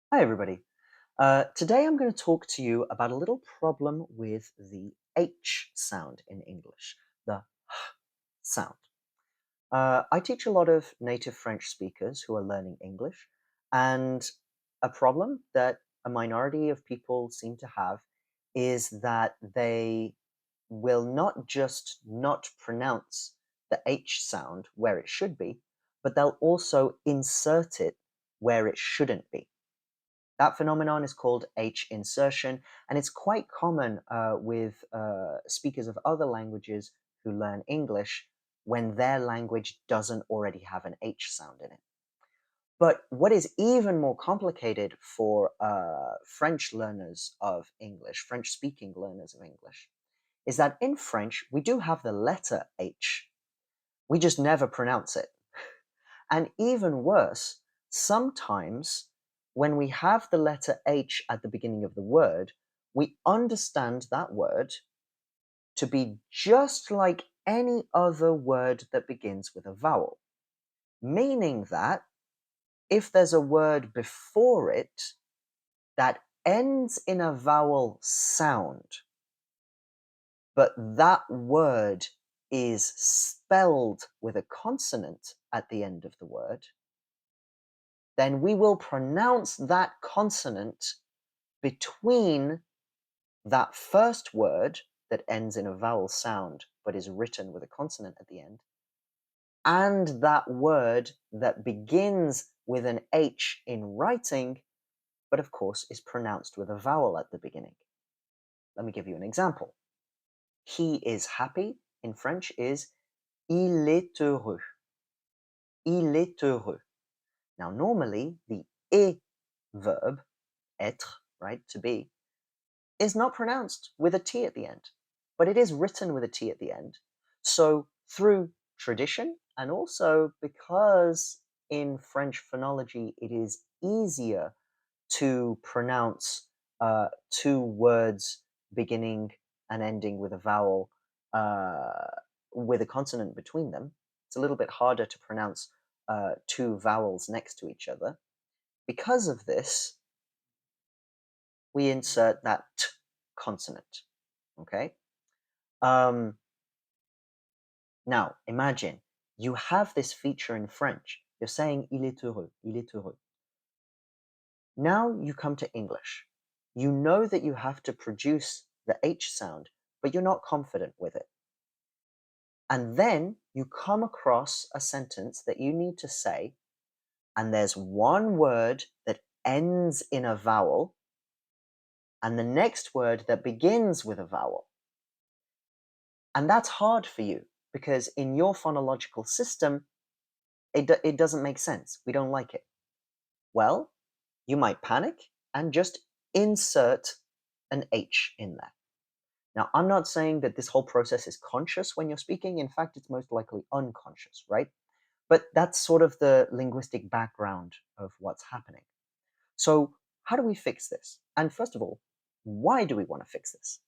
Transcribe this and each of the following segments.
Hi, everybody. Today I'm going to talk to you about a little problem with the H sound in English, the h sound. I teach a lot of native French speakers who are learning English, and a problem that a minority of people seem to have is that they will not just not pronounce the H sound where it should be, but they'll also insert it where it shouldn't be. That phenomenon is called h-insertion, and it's quite common with speakers of other languages who learn English when their language doesn't already have an H sound in it. But what is even more complicated for French learners of English, French-speaking learners of English, is that in French, we do have the letter H. We just never pronounce it. And even worse, sometimes when we have the letter H at the beginning of the word, we understand that word to be just like any other word that begins with a vowel, meaning that if there's a word before it that ends in a vowel sound, but that word is spelled with a consonant at the end of the word, then we will pronounce that consonant between that first word that ends in a vowel sound but is written with a consonant at the end, and that word that begins with an H in writing, but of course is pronounced with a vowel at the beginning. Let me give you an example. He is happy in French is il est heureux. Il est heureux. Now, normally the est verb, être, right, to be, is not pronounced with a T at the end, but it is written with a T at the end. So through tradition, and also because in French phonology it is easier to pronounce two words beginning and ending with a vowel with a consonant between them. It's a little bit harder to pronounce two vowels next to each other. Because of this, we insert that t consonant. Okay? Um, Now, imagine you have this feature in French. You're saying il est heureux, il est heureux. Now you come to English. You know that you have to produce the H sound, but you're not confident with it. And then you come across a sentence that you need to say, and there's one word that ends in a vowel, and the next word that begins with a vowel. And that's hard for you because in your phonological system, it doesn't make sense. We don't like it. Well, you might panic and just insert an H in there. Now, I'm not saying that this whole process is conscious when you're speaking. In fact, it's most likely unconscious, right? But that's sort of the linguistic background of what's happening. So, how do we fix this? And first of all, why do we want to fix this?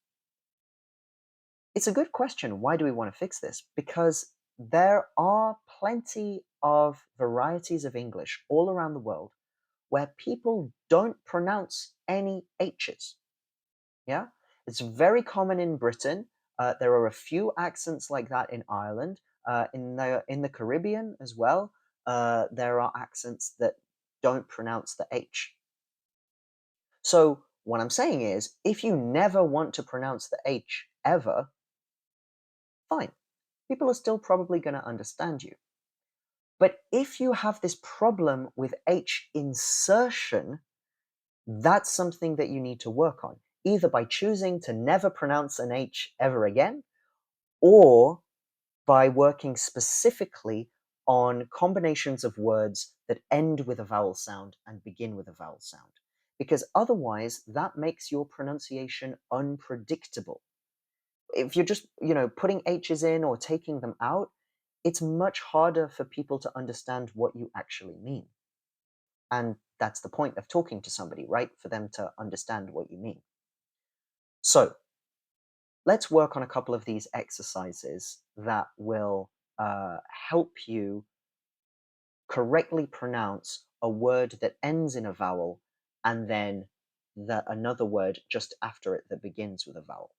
It's a good question. Why do we want to fix this? Because there are plenty of varieties of English all around the world where people don't pronounce any H's. Yeah? It's very common in Britain. There are a few accents like that in Ireland. In the Caribbean as well, there are accents that don't pronounce the H. So what I'm saying is, if you never want to pronounce the H ever, fine. People are still probably going to understand you. But if you have this problem with H insertion, that's something that you need to work on, either by choosing to never pronounce an H ever again, or by working specifically on combinations of words that end with a vowel sound and begin with a vowel sound. Because otherwise, that makes your pronunciation unpredictable. If you're just, putting H's in or taking them out, it's much harder for people to understand what you actually mean. And that's the point of talking to somebody, right? For them to understand what you mean. So let's work on a couple of these exercises that will help you correctly pronounce a word that ends in a vowel and then another word just after it that begins with a vowel.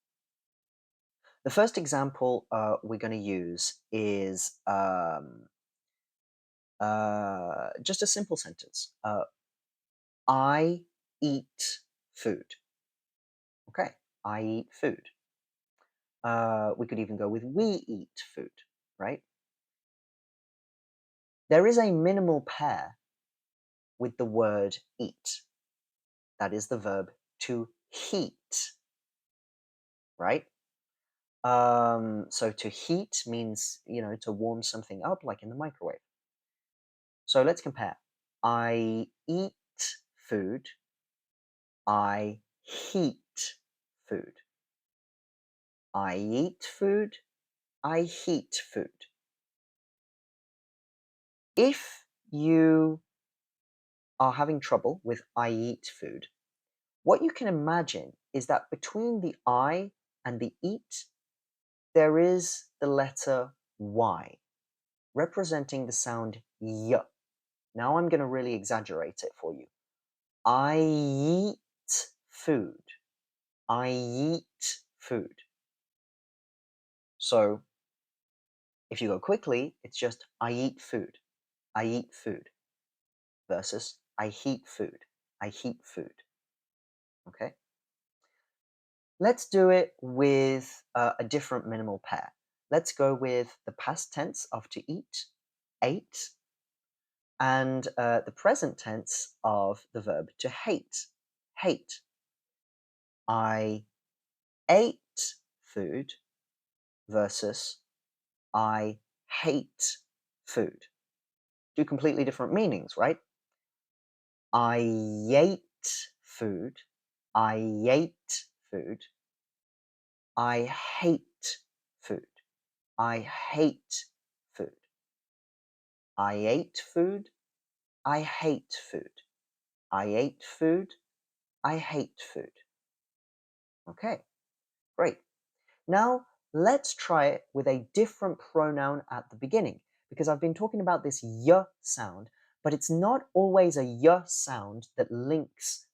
The first example we're going to use is just a simple sentence. I eat food. Okay, I eat food. We could even go with we eat food, right? There is a minimal pair with the word eat. That is the verb to heat, right? So to heat means, to warm something up, like in the microwave. So let's compare. I eat food. I heat food. I eat food. I heat food. If you are having trouble with I eat food, what you can imagine is that between the I and the eat, there is the letter Y, representing the sound y. Now I'm going to really exaggerate it for you. I eat food. I eat food. So if you go quickly, it's just I eat food. I eat food versus I heat food. I heat food. Okay? Let's do it with a different minimal pair. Let's go with the past tense of to eat, ate, and the present tense of the verb to hate, hate. I ate food versus I hate food. Two completely different meanings, right? I ate food. I ate food. I hate food. I hate food. I ate food. I hate food. I ate food. I hate food. Okay, great. Now, let's try it with a different pronoun at the beginning, because I've been talking about this y sound, but it's not always a y sound that links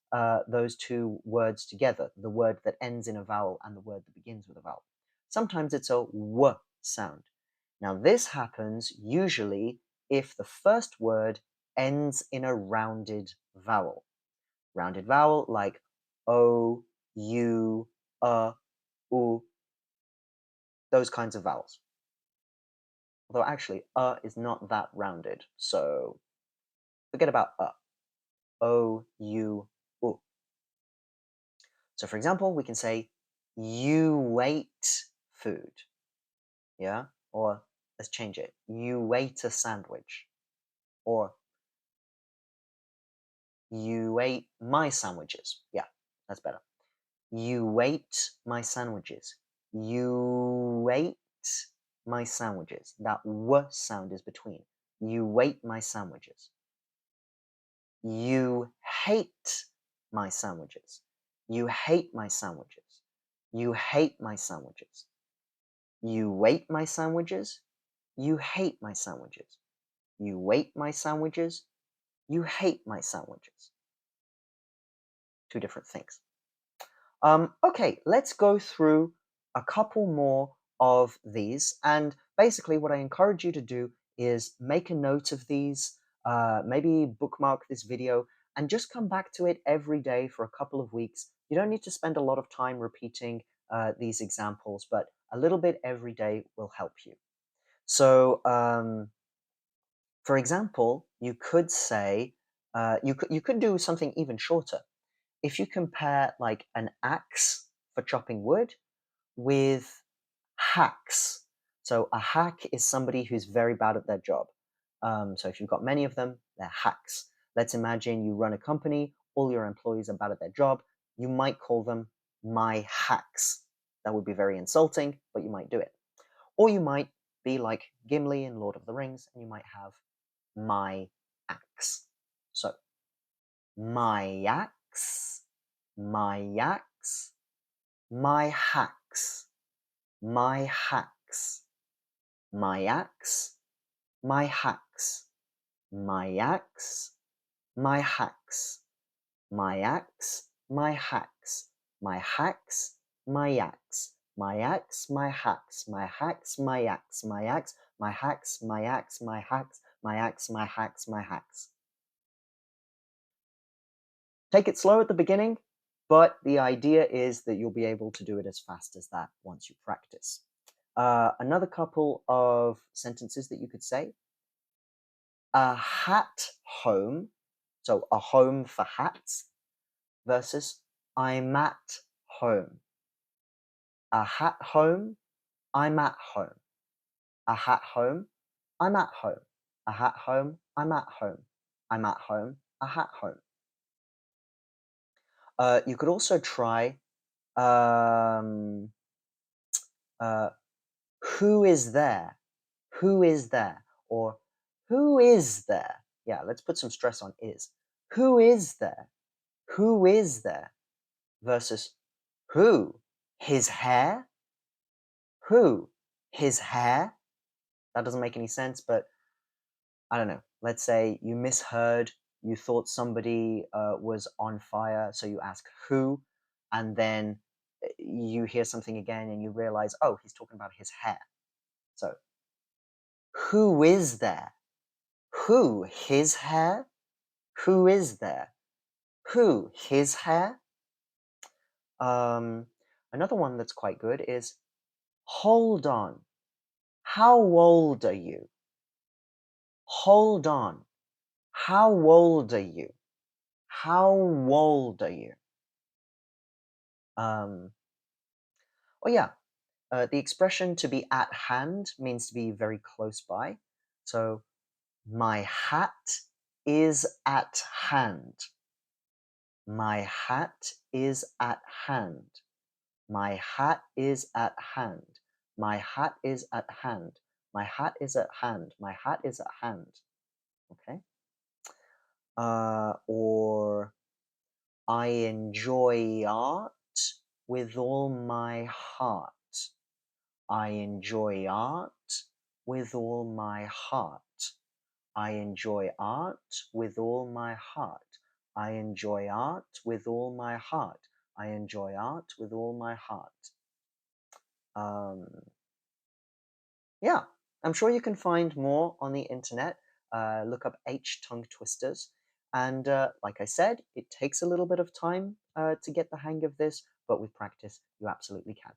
those two words together, the word that ends in a vowel and the word that begins with a vowel. Sometimes it's a w sound. Now, this happens usually if the first word ends in a rounded vowel. Rounded vowel like o, u, u, those kinds of vowels. Although actually, is not that rounded, so forget about o, u, u. So for example, we can say, you ate food, yeah? Or let's change it, you ate a sandwich. Or you ate my sandwiches. Yeah, that's better. You ate my sandwiches. You ate my sandwiches. That w sound is between. You ate my sandwiches. You hate my sandwiches. You hate my sandwiches. You hate my sandwiches. You ate my sandwiches. You hate my sandwiches. You ate my sandwiches. You hate my sandwiches. Two different things. Okay, let's go through a couple more of these. And basically, what I encourage you to do is make a note of these, maybe bookmark this video, and just come back to it every day for a couple of weeks. You don't need to spend a lot of time repeating these examples, but a little bit every day will help you. So, for example, you could say, you could do something even shorter. If you compare like an axe for chopping wood with hacks. So a hack is somebody who's very bad at their job. So if you've got many of them, they're hacks. Let's imagine you run a company, all your employees are bad at their job. You might call them my hacks. That would be very insulting, but you might do it. Or you might be like Gimli in Lord of the Rings, and you might have my axe. So my axe, my axe, my hacks, my hacks, my axe, my hacks, my axe, my hacks, my axe, my hacks, my hacks, my axe, my axe, my hacks, my hacks, my axe, my axe, my hacks, my axe, my hacks, my axe, my hacks, my hacks. Take it slow at the beginning, but the idea is that you'll be able to do it as fast as that once you practice. Another couple of sentences that you could say. A hat home, so a home for hats, versus I'm at home. A hat home, I'm at home. A hat home, I'm at home. A hat home, I'm at home. I'm at home, a hat home. You could also try um, uh, who is there? Who is there? Or who is there? Yeah, let's put some stress on is. Who is there? Who is there? Versus who? His hair? Who? His hair? That doesn't make any sense, but I don't know. Let's say you misheard, you thought somebody was on fire, so you ask who, and then you hear something again and you realize, oh, he's talking about his hair. So, who is there? Who? His hair? Who is there? Who? His hair? Um, Another one that's quite good is hold on. How old are you? Hold on. How old are you? How old are you? Um, oh yeah, the expression to be at hand means to be very close by. So, my hat is at hand. My hat is at hand. My hat is at hand. My hat is at hand. My hat is at hand. My hat is at hand. Okay. Or I enjoy art with all my heart. I enjoy art with all my heart. I enjoy art with all my heart. I enjoy art with all my heart. I enjoy art with all my heart. Um, yeah, I'm sure you can find more on the internet. Look up H tongue twisters. And like I said, it takes a little bit of time to get the hang of this, but with practice, you absolutely can.